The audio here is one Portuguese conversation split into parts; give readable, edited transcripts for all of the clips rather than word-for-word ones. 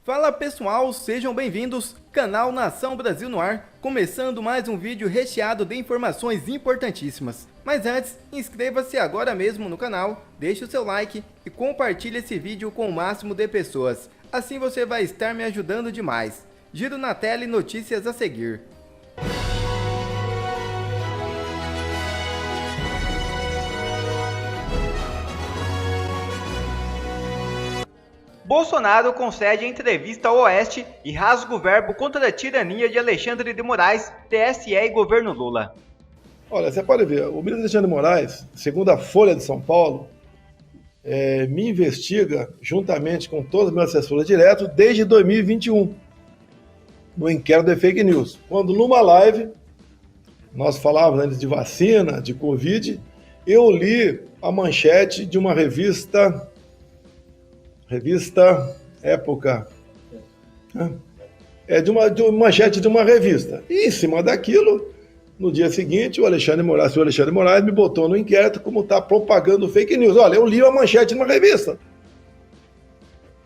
Fala pessoal, sejam bem-vindos, canal Nação Brasil no ar, começando mais um vídeo recheado de informações importantíssimas. Mas antes, inscreva-se agora mesmo no canal, deixe o seu like e compartilhe esse vídeo com o máximo de pessoas. Assim você vai estar me ajudando demais. Giro na tela e notícias a seguir. Bolsonaro concede entrevista ao Oeste e rasga o verbo contra a tirania de Alexandre de Moraes, TSE e governo Lula. Olha, você pode ver, o ministro Alexandre de Moraes, segundo a Folha de São Paulo, me investiga juntamente com todos os meus assessores diretos desde 2021, no inquérito de fake news. Quando numa live, nós falávamos antes de vacina, de Covid, eu li a manchete de uma revista Época, de uma manchete de uma revista. E em cima daquilo, no dia seguinte, o senhor Alexandre de Moraes me botou no inquérito como está propagando fake news. Olha, eu li a manchete de uma revista.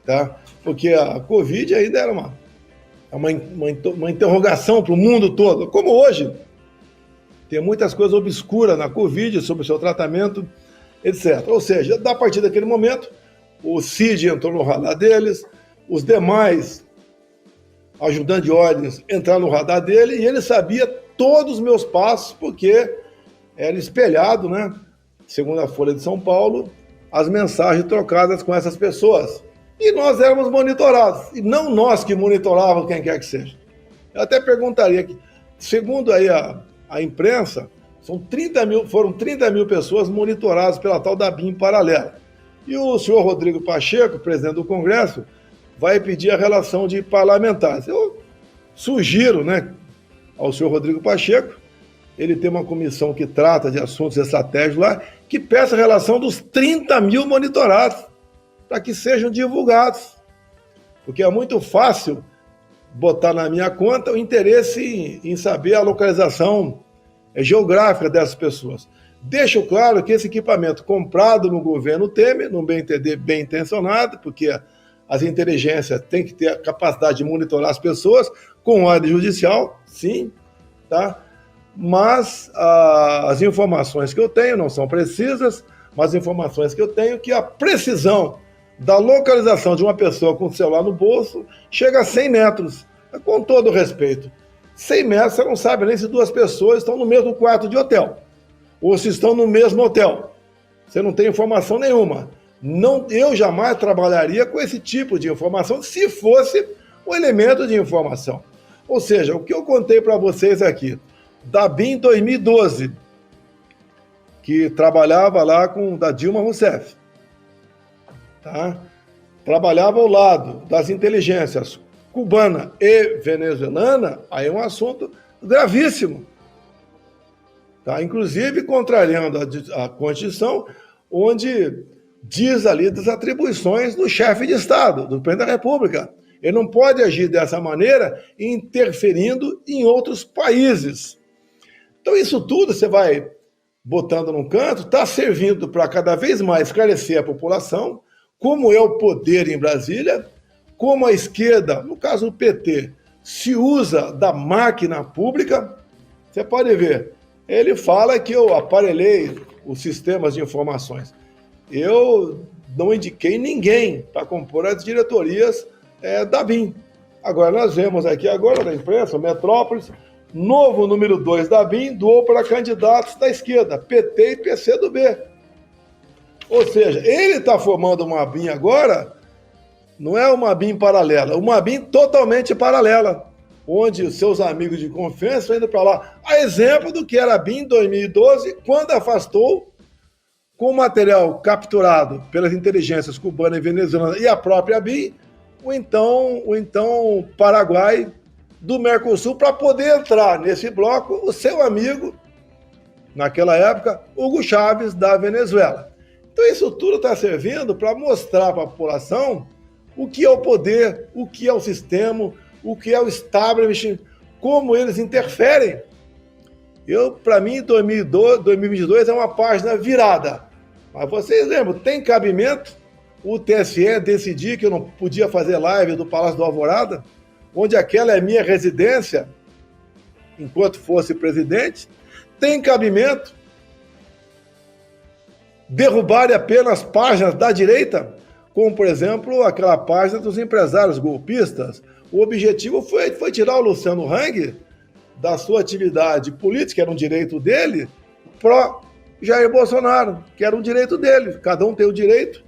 Tá? Porque a Covid ainda era uma interrogação para o mundo todo. Como hoje, tem muitas coisas obscuras na Covid, sobre o seu tratamento, etc. Ou seja, a partir daquele momento, o Cid entrou no radar deles, os demais ajudantes de ordens entraram no radar dele e ele sabia todos os meus passos, porque era espelhado, né, segundo a Folha de São Paulo, as mensagens trocadas com essas pessoas. E nós éramos monitorados, e não nós que monitorávamos quem quer que seja. Eu até perguntaria aqui, segundo aí a imprensa, foram 30 mil pessoas monitoradas pela tal da BIM paralela. E o senhor Rodrigo Pacheco, presidente do Congresso, vai pedir a relação de parlamentares. Eu sugiro, né, ao senhor Rodrigo Pacheco, ele tem uma comissão que trata de assuntos estratégicos lá, que peça a relação dos 30 mil monitorados, para que sejam divulgados. Porque é muito fácil botar na minha conta o interesse em saber a localização geográfica dessas pessoas. Deixo claro que esse equipamento comprado no governo Temer, no bem entender, bem intencionado, porque as inteligências têm que ter a capacidade de monitorar as pessoas, com ordem judicial, sim, tá? Mas as informações que eu tenho não são precisas, mas as informações que eu tenho que a precisão da localização de uma pessoa com o celular no bolso chega a 100 metros, com todo respeito. 100 metros você não sabe nem se duas pessoas estão no mesmo quarto de hotel, ou se estão no mesmo hotel. Você não tem informação nenhuma. Eu jamais trabalharia com esse tipo de informação se fosse um elemento de informação. Ou seja, o que eu contei para vocês aqui, da BIM 2012, que trabalhava lá da Dilma Rousseff, tá? Trabalhava ao lado das inteligências cubana e venezuelana, aí é um assunto gravíssimo. Tá? Inclusive contrariando a Constituição, onde diz ali das atribuições do chefe de Estado, do presidente da República. Ele não pode agir dessa maneira, interferindo em outros países. Então isso tudo você vai botando num canto, está servindo para cada vez mais esclarecer a população, como é o poder em Brasília, como a esquerda, no caso do PT, se usa da máquina pública. Você pode ver, ele fala que eu aparelhei os sistemas de informações. Eu não indiquei ninguém para compor as diretorias da BIM. Agora, nós vemos aqui agora na imprensa, Metrópolis, novo número 2 da BIM doou para candidatos da esquerda, PT e PCdoB. Ou seja, ele está formando uma BIM agora, não é uma BIM paralela, uma BIM totalmente paralela, onde os seus amigos de confiança estão indo para lá. A exemplo do que era a BIM em 2012, quando afastou, com o material capturado pelas inteligências cubana e venezuelana e a própria BIM, o então Paraguai do Mercosul, para poder entrar nesse bloco o seu amigo, naquela época, Hugo Chávez, da Venezuela. Então isso tudo está servindo para mostrar para a população o que é o poder, o que é o sistema, o que é o establishment, como eles interferem. Para mim, 2022 é uma página virada. Mas vocês lembram, tem cabimento o TSE decidir que eu não podia fazer live do Palácio do Alvorada, onde aquela é minha residência, enquanto fosse presidente? Tem cabimento derrubarem apenas páginas da direita, como, por exemplo, aquela página dos empresários golpistas? O objetivo foi tirar o Luciano Hang da sua atividade política, era um direito dele, pró Jair Bolsonaro, que era um direito dele. Cada um tem o direito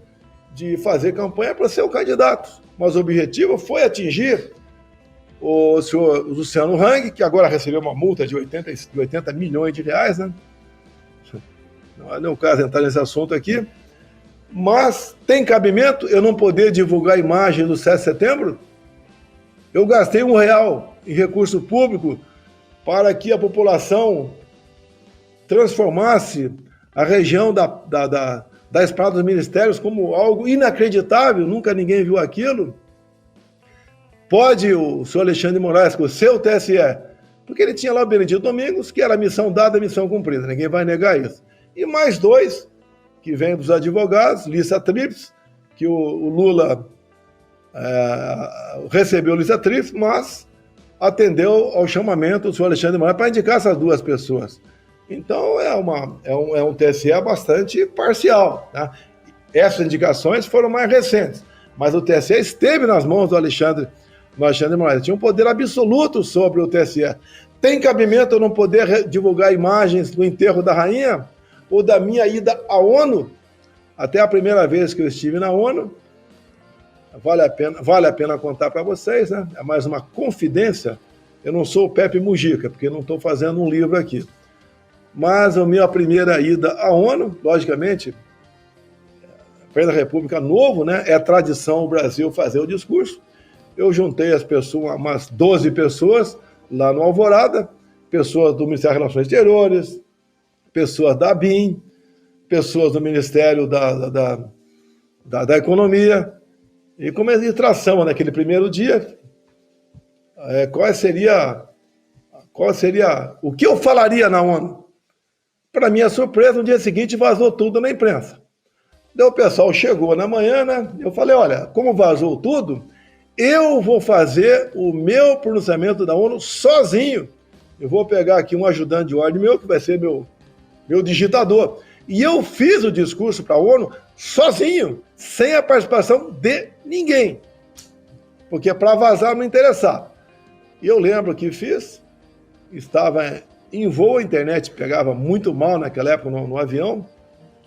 de fazer campanha para ser o candidato. Mas o objetivo foi atingir o senhor Luciano Hang, que agora recebeu uma multa de 80 milhões de reais, né? Não é o caso entrar nesse assunto aqui. Mas tem cabimento eu não poder divulgar a imagem do 7 de setembro? Eu gastei R$1 em recurso público para que a população transformasse a região da Esplanada dos Ministérios como algo inacreditável, nunca ninguém viu aquilo. Pode o senhor Alexandre de Moraes, com o seu TSE, porque ele tinha lá o Benedito Domingos, que era missão dada, missão cumprida, ninguém vai negar isso. E mais dois, que vêm dos advogados, lista tríplice, que o Lula recebeu lista tríplice, mas atendeu ao chamamento do senhor Alexandre de Moraes para indicar essas duas pessoas. Então, é um TSE bastante parcial. Tá? Essas indicações foram mais recentes, mas o TSE esteve nas mãos do Alexandre de Moraes. Tinha um poder absoluto sobre o TSE. Tem cabimento eu não poder divulgar imagens do enterro da rainha ou da minha ida à ONU? Até a primeira vez que eu estive na ONU, vale a pena contar para vocês, né? É mais uma confidência. Eu não sou o Pepe Mujica, porque não estou fazendo um livro aqui. Mas a minha primeira ida à ONU, logicamente, Presidente da República novo, né? É tradição o Brasil fazer o discurso. Eu juntei as pessoas, umas 12 pessoas lá no Alvorada, pessoas do Ministério das Relações Exteriores, pessoas da ABIN, pessoas do Ministério da Economia, e comecei a tração naquele primeiro dia. Qual seria o que eu falaria na ONU? Para minha surpresa, no dia seguinte vazou tudo na imprensa. Daí o pessoal chegou na manhã, né? Eu falei, olha, como vazou tudo, eu vou fazer o meu pronunciamento da ONU sozinho. Eu vou pegar aqui um ajudante de ordem meu, que vai ser meu digitador. E eu fiz o discurso para a ONU sozinho, sem a participação de ninguém. Porque para vazar não interessava. E eu lembro que fiz, estava em voo, a internet pegava muito mal naquela época no avião,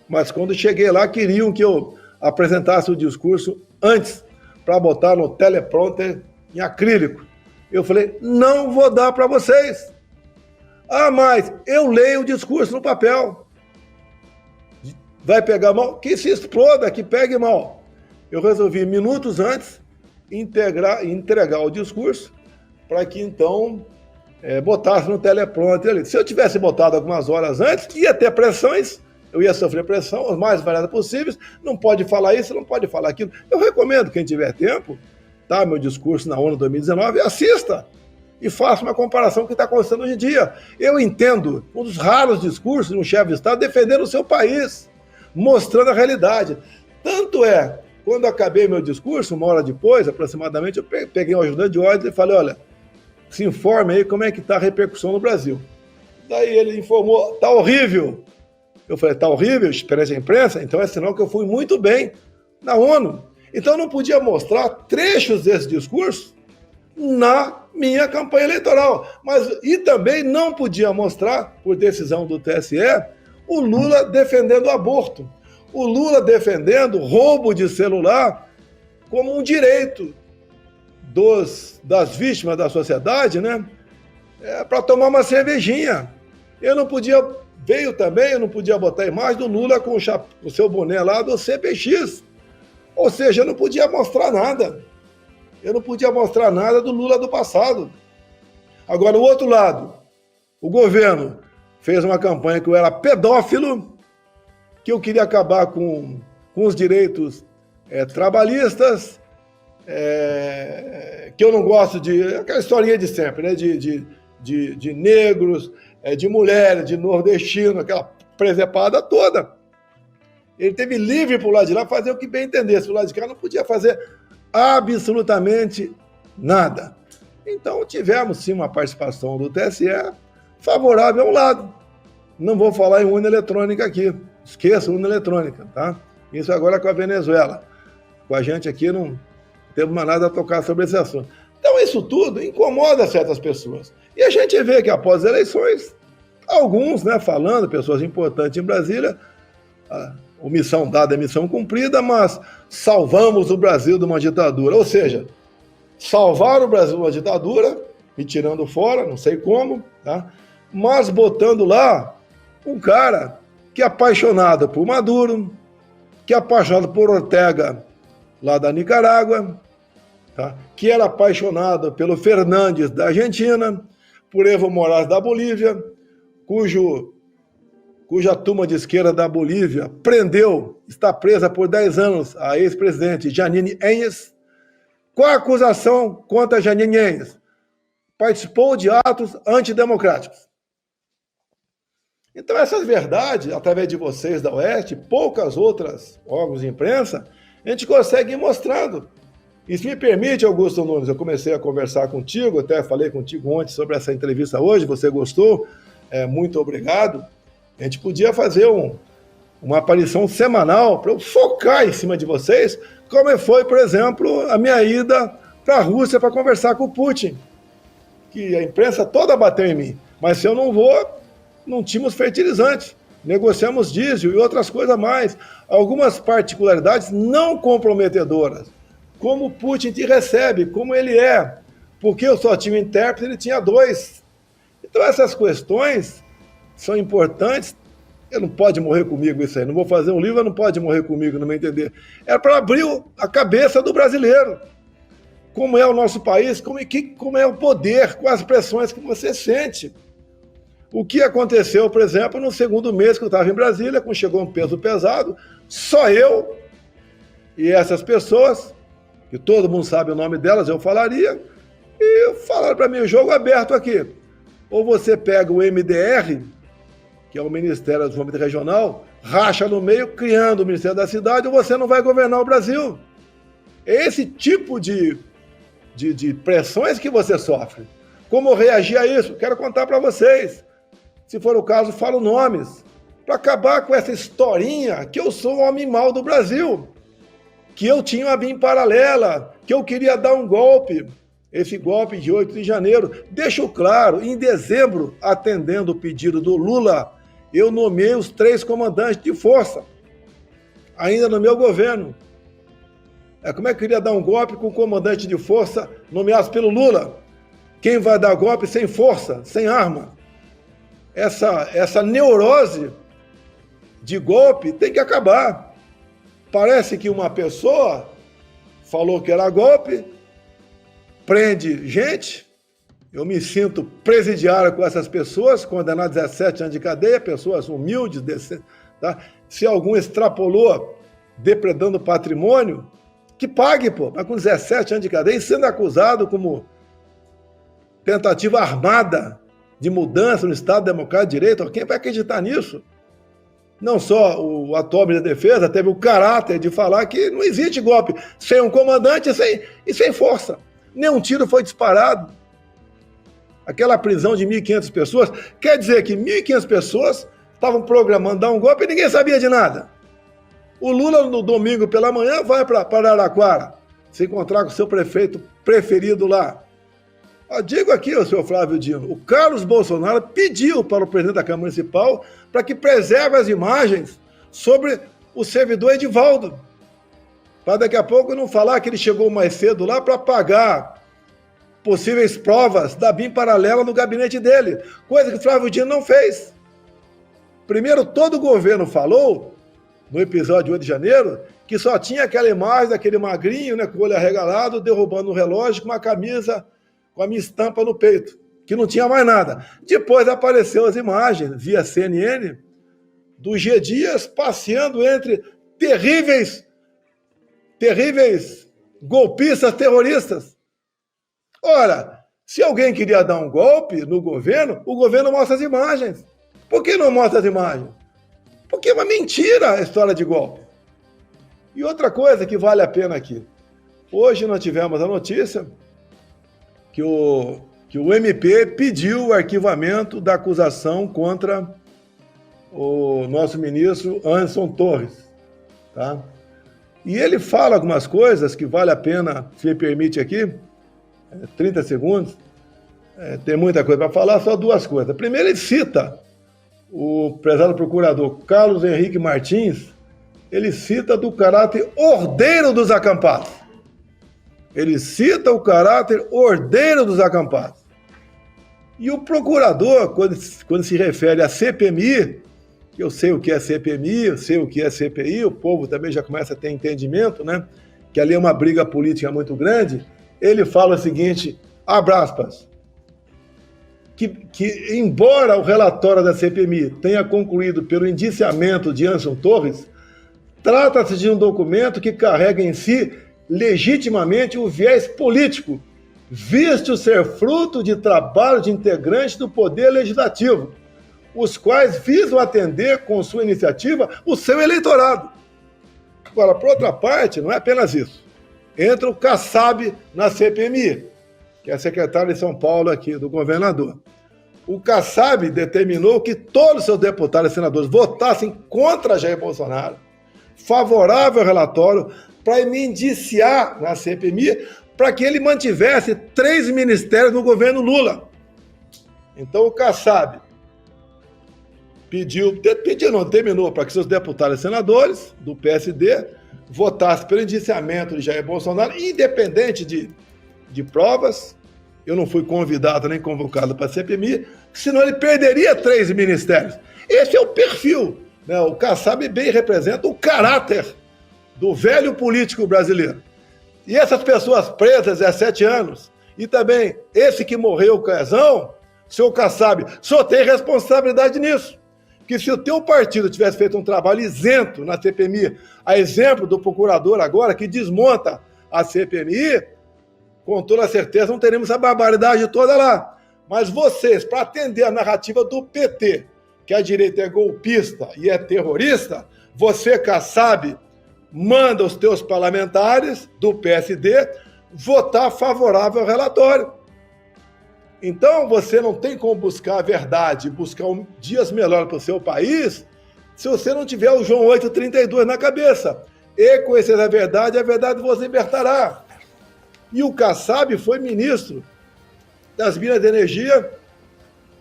mas quando cheguei lá, queriam que eu apresentasse o discurso antes, para botar no teleprompter em acrílico. Eu falei, não vou dar para vocês. Ah, mas eu leio o discurso no papel. Vai pegar mal? Que se exploda, que pegue mal. Eu resolvi, minutos antes, entregar o discurso para que, então, botasse no teleprompter ali. Se eu tivesse botado algumas horas antes, ia ter pressões, eu ia sofrer pressão, as mais variadas possíveis, não pode falar isso, não pode falar aquilo. Eu recomendo, quem tiver tempo, tá, meu discurso na ONU 2019, assista e faça uma comparação com o que está acontecendo hoje em dia. Eu entendo um dos raros discursos de um chefe de Estado defendendo o seu país, mostrando a realidade. Tanto é, quando acabei meu discurso, uma hora depois, aproximadamente, eu peguei um ajudante de ordem e falei, olha, se informe aí como é que está a repercussão no Brasil. Daí ele informou, tá horrível. Eu falei, tá horrível, perante a imprensa? Então é sinal que eu fui muito bem na ONU. Então eu não podia mostrar trechos desse discurso na minha campanha eleitoral. E também não podia mostrar, por decisão do TSE, o Lula defendendo o aborto. O Lula defendendo roubo de celular como um direito das vítimas da sociedade, né? Para tomar uma cervejinha. Eu não podia botar a imagem do Lula com o seu boné lá do CPX. Ou seja, eu não podia mostrar nada. Eu não podia mostrar nada do Lula do passado. Agora, o outro lado, o governo fez uma campanha que eu era pedófilo, que eu queria acabar com os direitos trabalhistas, que eu não gosto aquela historinha de sempre, né? De negros, de mulheres, de nordestino, aquela presepada toda. Ele teve livre para o lado de lá fazer o que bem entendesse. O lado de cá não podia fazer absolutamente nada. Então tivemos sim uma participação do TSE favorável ao lado. Não vou falar em urna eletrônica aqui. Esqueça urna eletrônica, tá? Isso agora é com a Venezuela. Com a gente aqui não temos mais nada a tocar sobre esse assunto. Então isso tudo incomoda certas pessoas. E a gente vê que após as eleições, alguns, né, falando, pessoas importantes em Brasília, a missão dada é missão cumprida, mas salvamos o Brasil de uma ditadura. Ou seja, salvar o Brasil de uma ditadura, me tirando fora, não sei como, tá? Mas botando lá um cara que é apaixonado por Maduro, que é apaixonado por Ortega, lá da Nicarágua, tá? Que era apaixonado pelo Fernandes, da Argentina, por Evo Morales, da Bolívia, cuja turma de esquerda da Bolívia está presa por 10 anos a ex-presidente Jeanine Áñez. Qual a acusação contra Jeanine Áñez? Participou de atos antidemocráticos. Então, essas verdades, através de vocês da Oeste, poucas outras órgãos de imprensa, a gente consegue ir mostrando. E se me permite, Augusto Nunes, eu comecei a conversar contigo, até falei contigo ontem sobre essa entrevista hoje, você gostou, muito obrigado. A gente podia fazer uma aparição semanal para eu focar em cima de vocês, como foi, por exemplo, a minha ida para a Rússia para conversar com o Putin, que a imprensa toda bateu em mim, mas se eu não vou, não tínhamos fertilizantes, negociamos diesel e outras coisas mais, algumas particularidades não comprometedoras, como o Putin te recebe, como ele é, porque eu só tinha um intérprete, ele tinha 2. Então essas questões são importantes. Não pode morrer comigo isso aí, não vou fazer um livro, não pode morrer comigo, não me entender. É para abrir a cabeça do brasileiro, como é o nosso país, como é o poder, com as pressões que você sente. O que aconteceu, por exemplo, no segundo mês que eu estava em Brasília, quando chegou um peso pesado, só eu e essas pessoas, que todo mundo sabe o nome delas, eu falaria, e falaram para mim, o jogo aberto aqui. Ou você pega o MDR, que é o Ministério do Desenvolvimento Regional, racha no meio, criando o Ministério da Cidade, ou você não vai governar o Brasil. É esse tipo de pressões que você sofre. Como reagir a isso? Quero contar para vocês. Se for o caso, falo nomes. Para acabar com essa historinha que eu sou o homem mau do Brasil, que eu tinha uma BIM paralela, que eu queria dar um golpe. Esse golpe de 8 de janeiro. Deixo claro, em dezembro, atendendo o pedido do Lula, eu nomeei os 3 comandantes de força, ainda no meu governo. Como é que eu queria dar um golpe com o comandante de força nomeado pelo Lula? Quem vai dar golpe sem força, sem arma? Essa neurose de golpe tem que acabar. Parece que uma pessoa falou que era golpe, prende gente. Eu me sinto presidiário com essas pessoas, condenadas a 17 anos de cadeia, pessoas humildes, decentes, tá? Se algum extrapolou depredando patrimônio, que pague, pô, mas com 17 anos de cadeia e sendo acusado como tentativa armada de mudança no Estado Democrático de Direito. Quem vai acreditar nisso? Não só o atual ministro da Defesa teve o caráter de falar que não existe golpe sem um comandante e sem força. Nenhum tiro foi disparado. Aquela prisão de 1.500 pessoas, quer dizer que 1.500 pessoas estavam programando dar um golpe e ninguém sabia de nada. O Lula, no domingo pela manhã, vai para Araraquara se encontrar com o seu prefeito preferido lá. Digo aqui, o senhor Flávio Dino, o Carlos Bolsonaro pediu para o presidente da Câmara Municipal para que preserve as imagens sobre o servidor Edivaldo, para daqui a pouco não falar que ele chegou mais cedo lá para pagar possíveis provas da BIM paralela no gabinete dele, coisa que o Flávio Dino não fez. Primeiro, todo o governo falou, no episódio de 8 de janeiro, que só tinha aquela imagem daquele magrinho, né, com o olho arregalado, derrubando um relógio com uma camisa com a minha estampa no peito, que não tinha mais nada. Depois apareceu as imagens, via CNN, do G. Dias passeando entre terríveis golpistas terroristas. Ora, se alguém queria dar um golpe no governo, o governo mostra as imagens. Por que não mostra as imagens? Porque é uma mentira a história de golpe. E outra coisa que vale a pena aqui. Hoje nós tivemos a notícia que o MP pediu o arquivamento da acusação contra o nosso ministro Anderson Torres. Tá? E ele fala algumas coisas que vale a pena, se me permite aqui, 30 segundos, tem muita coisa para falar, só duas coisas. Primeiro, ele cita o prezado procurador Carlos Henrique Martins, ele cita do caráter ordeiro dos acampados. Ele cita o caráter ordeiro dos acampados. E o procurador, quando se refere à CPMI, que eu sei o que é CPMI, eu sei o que é CPI, o povo também já começa a ter entendimento, né? Que ali é uma briga política muito grande, ele fala o seguinte, abre aspas, que embora o relatório da CPMI tenha concluído pelo indiciamento de Anderson Torres, trata-se de um documento que carrega em si legitimamente o viés político, visto ser fruto de trabalho de integrantes do Poder Legislativo, os quais visam atender com sua iniciativa o seu eleitorado. Agora, por outra parte, não é apenas isso. Entra o Kassab na CPMI, que é secretário de São Paulo aqui, do governador. O Kassab determinou que todos os seus deputados e senadores votassem contra Jair Bolsonaro, favorável ao relatório, para me indiciar na CPMI, para que ele mantivesse 3 ministérios no governo Lula. Então o Kassab terminou para que seus deputados e senadores do PSD votassem pelo indiciamento de Jair Bolsonaro, independente de provas. Eu não fui convidado nem convocado para a CPMI, senão ele perderia 3 ministérios. Esse é o perfil, né? O Kassab bem representa o caráter do velho político brasileiro. E essas pessoas presas há 7 anos, e também esse que morreu, o Cazão, seu Kassab, só tem responsabilidade nisso. Que se o teu partido tivesse feito um trabalho isento na CPMI, a exemplo do procurador agora, que desmonta a CPMI, com toda certeza não teremos essa barbaridade toda lá. Mas vocês, para atender a narrativa do PT, que a direita é golpista e é terrorista, você, Kassab, manda os teus parlamentares do PSD votar favorável ao relatório. Então, você não tem como buscar a verdade, buscar dias melhores para o seu país, se você não tiver o João 8,32 na cabeça. E conhecer a verdade vos libertará. E o Kassab foi ministro das Minas de Energia,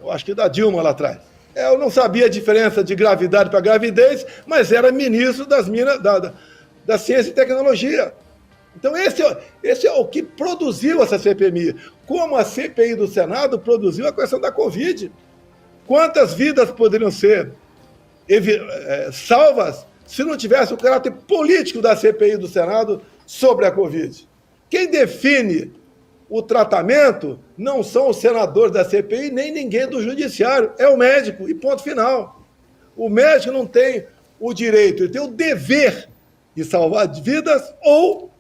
eu acho que da Dilma lá atrás. Eu não sabia a diferença de gravidade para gravidez, mas era ministro das Minas, da Ciência e Tecnologia. Então esse é o que produziu essa CPMI. Como a CPI do Senado produziu a questão da Covid. Quantas vidas poderiam ser salvas se não tivesse o caráter político da CPI do Senado sobre a Covid? Quem define o tratamento não são os senadores da CPI, nem ninguém do judiciário, é o médico, e ponto final. O médico não tem o direito, ele tem o dever de salvar vidas ou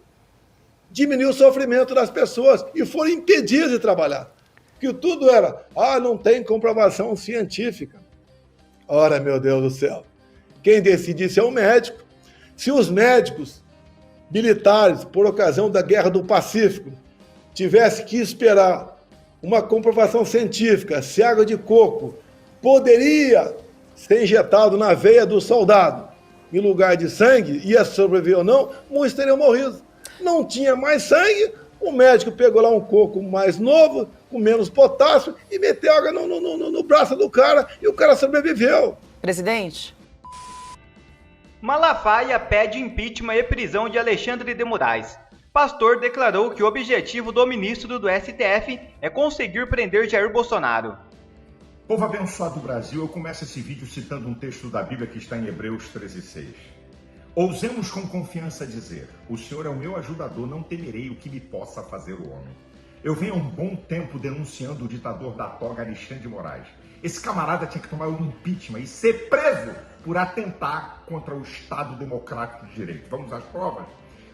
diminuir o sofrimento das pessoas, e foram impedidos de trabalhar. Que tudo era, não tem comprovação científica. Ora, meu Deus do céu, quem decide isso é o médico. Se os médicos militares, por ocasião da Guerra do Pacífico, tivesse que esperar uma comprovação científica se água de coco poderia ser injetado na veia do soldado em lugar de sangue, ia sobreviver ou não, muitos teriam morrido. Não tinha mais sangue, o médico pegou lá um coco mais novo, com menos potássio, e meteu água no braço do cara, e o cara sobreviveu. Presidente. Malafaia pede impeachment e prisão de Alexandre de Moraes. Pastor declarou que o objetivo do ministro do STF é conseguir prender Jair Bolsonaro. Povo abençoado do Brasil, eu começo esse vídeo citando um texto da Bíblia que está em Hebreus 13:6. Ousemos com confiança dizer, o Senhor é o meu ajudador, não temerei o que me possa fazer o homem. Eu venho há um bom tempo denunciando o ditador da toga Alexandre de Moraes. Esse camarada tinha que tomar um impeachment e ser preso por atentar contra o Estado Democrático de Direito. Vamos às provas?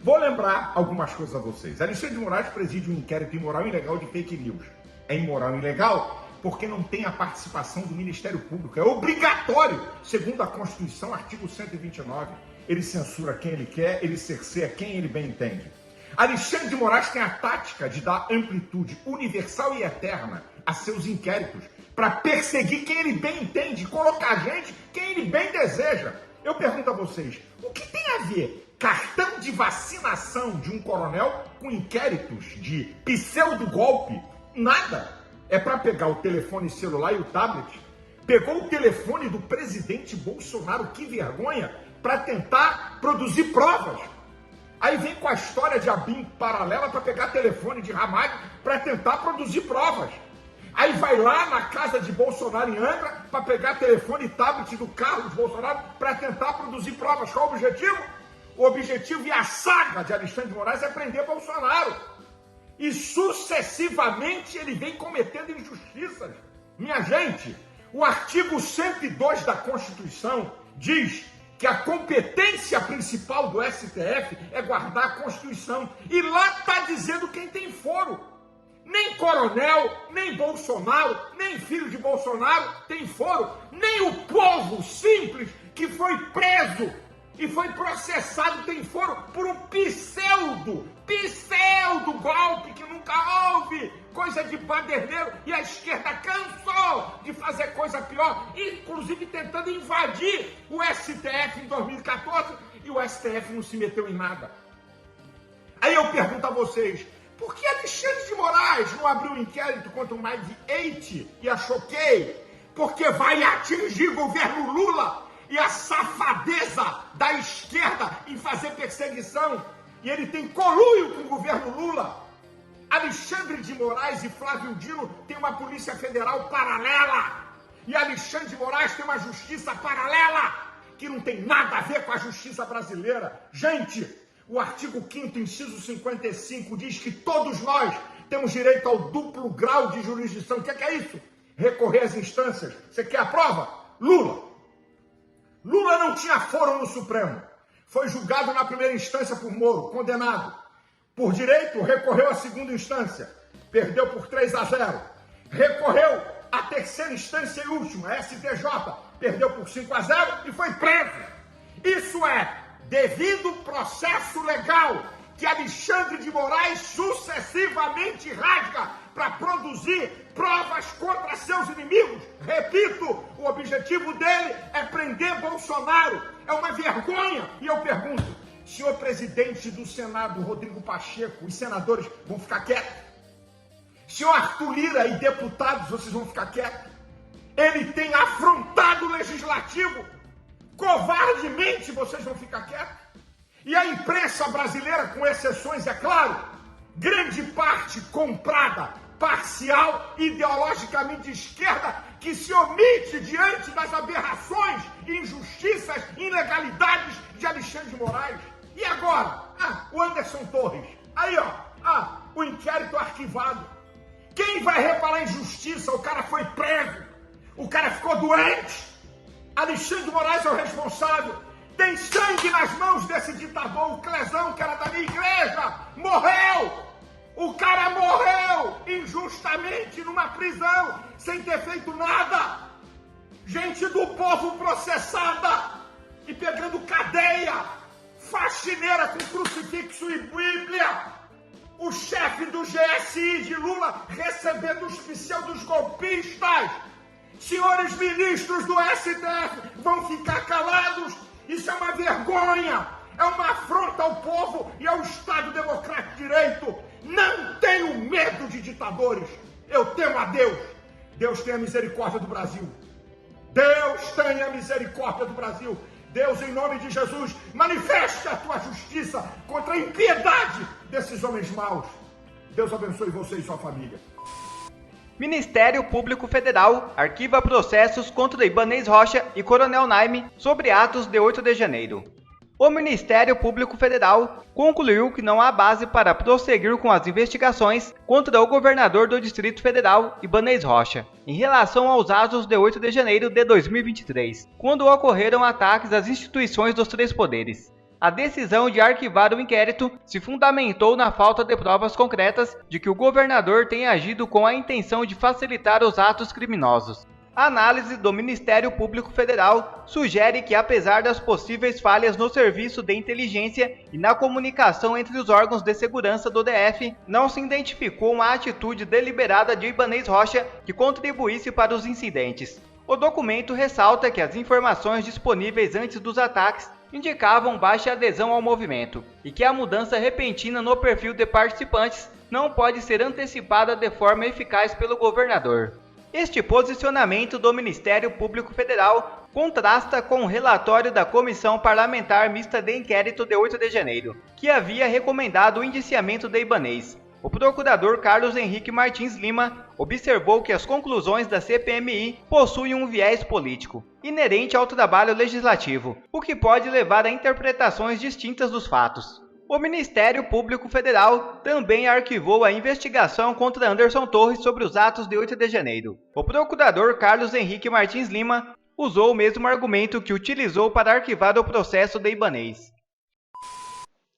Vou lembrar algumas coisas a vocês. Alexandre de Moraes preside um inquérito imoral e ilegal de fake news. É imoral e ilegal porque não tem a participação do Ministério Público. É obrigatório, segundo a Constituição, artigo 129. Ele censura quem ele quer, ele cerceia quem ele bem entende. Alexandre de Moraes tem a tática de dar amplitude universal e eterna a seus inquéritos, para perseguir quem ele bem entende, colocar gente quem ele bem deseja. Eu pergunto a vocês, o que tem a ver cartão de vacinação de um coronel com inquéritos de pseudo-golpe? Nada. É para pegar o telefone celular e o tablet. Pegou o telefone do presidente Bolsonaro, que vergonha, para tentar produzir provas. Aí vem com a história de ABIN paralela para pegar telefone de Ramalho para tentar produzir provas. Aí vai lá na casa de Bolsonaro em Angra para pegar telefone e tablet do carro de Bolsonaro para tentar produzir provas. Qual o objetivo? O objetivo e a saga de Alexandre de Moraes é prender Bolsonaro. E sucessivamente ele vem cometendo injustiças. Minha gente, o artigo 102 da Constituição diz que a competência principal do STF é guardar a Constituição. E lá está dizendo quem tem foro. Nem coronel, nem Bolsonaro, nem filho de Bolsonaro tem foro. Nem o povo simples que foi preso e foi processado tem foro por um pseudo golpe que nunca houve. Coisa de baderneiro, e a esquerda cansou de fazer coisa pior, inclusive tentando invadir o STF em 2014, e o STF não se meteu em nada. Aí eu pergunto a vocês, por que Alexandre de Moraes não abriu um inquérito contra o MyGate e a Choquei? Porque vai atingir o governo Lula e a safadeza da esquerda em fazer perseguição. E ele tem conluio com o governo Lula. Alexandre de Moraes e Flávio Dino têm uma Polícia Federal paralela. E Alexandre de Moraes tem uma justiça paralela, que não tem nada a ver com a justiça brasileira. Gente, o artigo 5º, inciso 55, diz que todos nós temos direito ao duplo grau de jurisdição. O que é isso? Recorrer às instâncias. Você quer a prova? Lula não tinha foro no Supremo. Foi julgado na primeira instância por Moro, condenado. Por direito, recorreu à segunda instância. Perdeu por 3-0. Recorreu à terceira instância e última, a STJ. Perdeu por 5-0 e foi preso. Isso é devido processo legal que Alexandre de Moraes sucessivamente rasga para produzir provas contra seus inimigos. Repito, o objetivo dele é prender Bolsonaro. É uma vergonha. E eu pergunto, senhor presidente do Senado, Rodrigo Pacheco, os senadores vão ficar quietos? Senhor Arthur Lira e deputados, vocês vão ficar quietos? Ele tem afrontado o legislativo. Covardemente, vocês vão ficar quietos? E a imprensa brasileira, com exceções, é claro, grande parte comprada, parcial, ideologicamente de esquerda, que se omite diante das aberrações, injustiças, ilegalidades de Alexandre de Moraes. E agora? O Anderson Torres. Aí, o inquérito arquivado. Quem vai reparar em justiça? O cara foi preso. O cara ficou doente. Alexandre de Moraes é o responsável. Tem sangue nas mãos desse ditador. O Clesão, que era da minha igreja, morreu. O cara morreu injustamente numa prisão, sem ter feito nada. Gente do povo processada e pegando cadeia. Faxineira com crucifixo e Bíblia. O chefe do GSI de Lula recebendo os pseudos golpistas. Senhores ministros do STF vão ficar calados. Isso é uma vergonha. É uma afronta ao povo e ao Estado Democrático de Direito. Não tenho medo de ditadores. Eu temo a Deus. Deus tenha misericórdia do Brasil. Deus tenha misericórdia do Brasil. Deus, em nome de Jesus, manifeste a tua justiça contra a impiedade desses homens maus. Deus abençoe você e sua família. Ministério Público Federal arquiva processos contra Ibanez Rocha e Coronel Naime sobre atos de 8 de janeiro. O Ministério Público Federal concluiu que não há base para prosseguir com as investigações contra o governador do Distrito Federal, Ibanez Rocha, em relação aos atos de 8 de janeiro de 2023, quando ocorreram ataques às instituições dos três poderes. A decisão de arquivar o inquérito se fundamentou na falta de provas concretas de que o governador tenha agido com a intenção de facilitar os atos criminosos. A análise do Ministério Público Federal sugere que, apesar das possíveis falhas no serviço de inteligência e na comunicação entre os órgãos de segurança do DF, não se identificou uma atitude deliberada de Ibanez Rocha que contribuísse para os incidentes. O documento ressalta que as informações disponíveis antes dos ataques indicavam baixa adesão ao movimento e que a mudança repentina no perfil de participantes não pode ser antecipada de forma eficaz pelo governador. Este posicionamento do Ministério Público Federal contrasta com o relatório da Comissão Parlamentar Mista de Inquérito de 8 de janeiro, que havia recomendado o indiciamento de Ibanez. O procurador Carlos Henrique Martins Lima observou que as conclusões da CPMI possuem um viés político, inerente ao trabalho legislativo, o que pode levar a interpretações distintas dos fatos. O Ministério Público Federal também arquivou a investigação contra Anderson Torres sobre os atos de 8 de janeiro. O procurador Carlos Henrique Martins Lima usou o mesmo argumento que utilizou para arquivar o processo de Ibanez.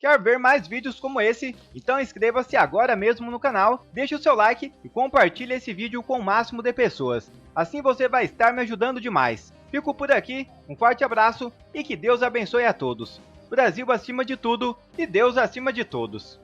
Quer ver mais vídeos como esse? Então inscreva-se agora mesmo no canal, deixe o seu like e compartilhe esse vídeo com o máximo de pessoas. Assim você vai estar me ajudando demais. Fico por aqui, um forte abraço e que Deus abençoe a todos. Brasil acima de tudo e Deus acima de todos.